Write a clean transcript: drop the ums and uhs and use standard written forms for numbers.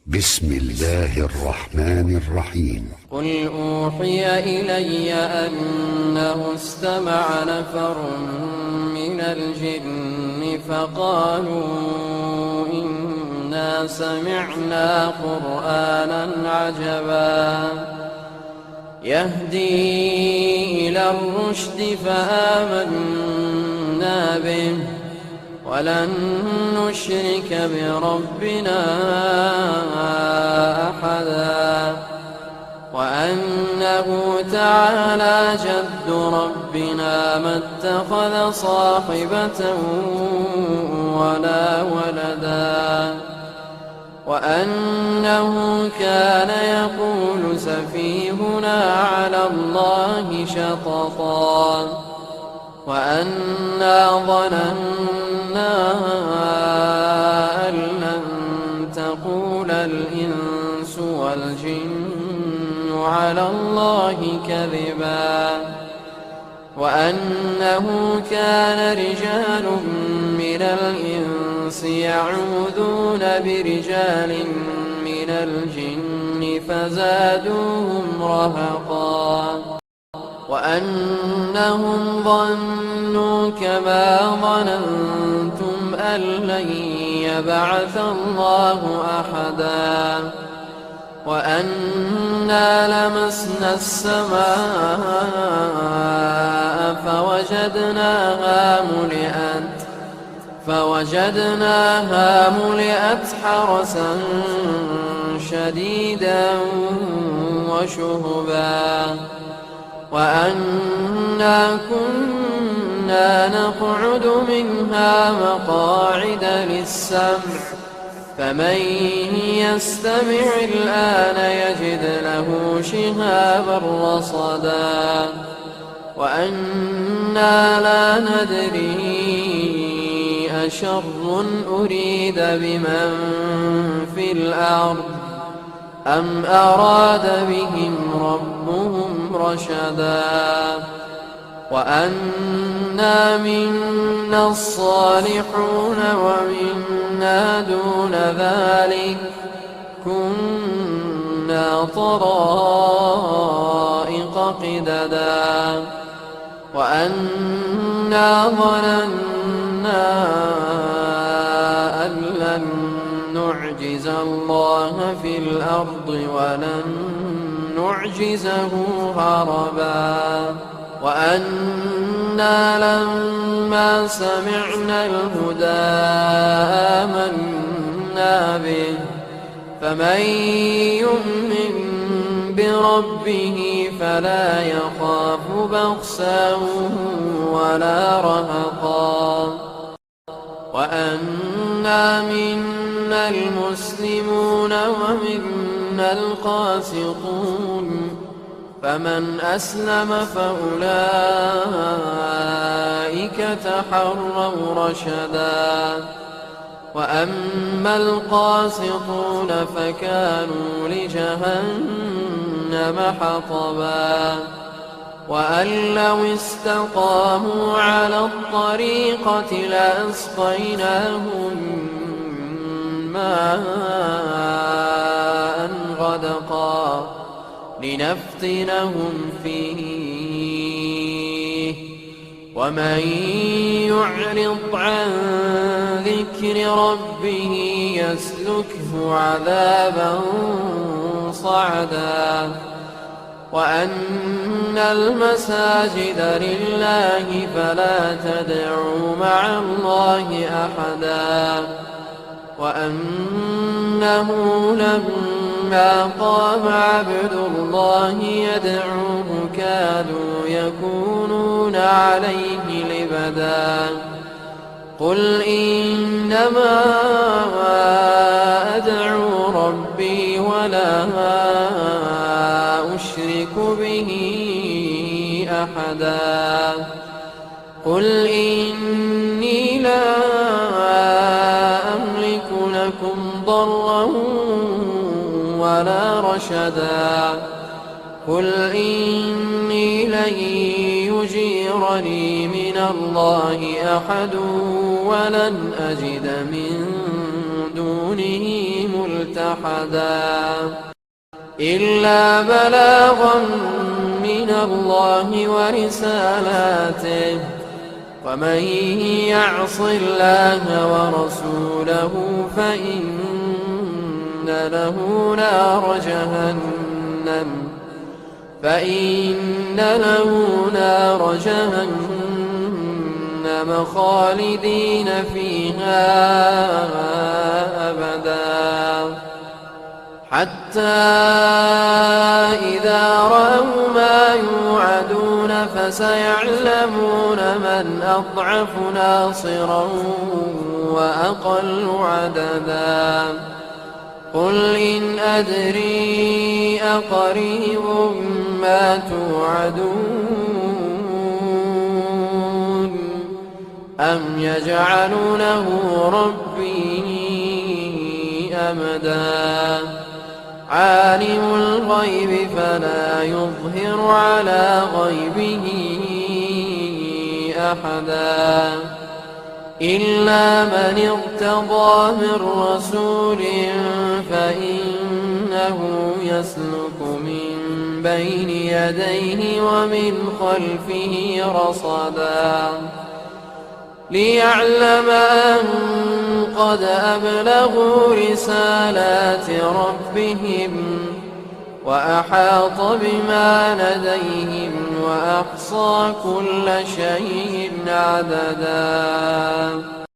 بسم الله الرحمن الرحيم. قل أوحي إلي أنه استمع نفر من الجن فقالوا إنا سمعنا قرآنا عجبا يهدي إلى الرشد فآمنا به ولن نشرك بربنا أحدا وأنه تعالى جد ربنا ما اتخذ صاحبة ولا ولدا وأنه كان يقول سفيهنا على الله شططا وأنا ظننا أن لن تقول الإنس والجن على الله كذبا وأنه كان رجال من الإنس يعوذون برجال من الجن فزادوهم رهقا وأنهم ظنوا كما ظننتم أن لن يبعث الله أحدا وأنا لمسنا السماء فوجدناها ملئت حرسا شديدا وشهبا وأنا كنا نقعد منها مقاعد للسمع فمن يستمع الآن يجد له شهابا رصدا وأنا لا ندري أشر أريد بمن في الأرض أم أراد بهم ربهم رشدا وأنا منا الصالحون ومنا دون ذلك كنا طرائق قددا وأنا ظننا أن لن نعجز الله في الأرض ولن نعجزه هربا وأنا لما سمعنا الهدى آمنا به فمن يؤمن بربه فلا يخاف بخسا ولا رهقا وأنا منا المسلمون ومنا القاسطون فمن أسلم فأولئك تحروا رشدا وأما القاسطون فكانوا لجهنم حطبا وأن لو استقاموا على الطريقة لأسقيناهم ماء غدقا لنفتنهم فيه ومن يعرض عن ذكر ربه يسلكه عذابا صعدا وأن المساجد لله فلا تدعوا مع الله أحدا وأنه لما قام عبد الله يدعوه كادوا يكونون عليه لبدا قل إنما أدعو ربي ولا أشرك به أحدا قل إني لا أملك لكم ضرا ولا رشدا قل إني لن يجيرني من الله أحد ولن أجد من دونه ملتحدا إلا بلاغا من الله ورسالاته ومن يعص الله ورسوله فإن له نار جهنم خالدين فيها أبدا حتى إذا رأوا ما يوعدون فسيعلمون من أضعف ناصرا وأقل عددا قل إن أدري أقريب ما توعدون أم يجعل له ربي أمدا عالم الغيب فلا يظهر على غيبه أحدا إلا من ارتضى من رسول فإنه يسلك من بين يديه ومن خلفه رصدا ليعلم أن قد أبلغوا رسالات ربهم وأحاط بما لديهم وأحصى كل شيء عددا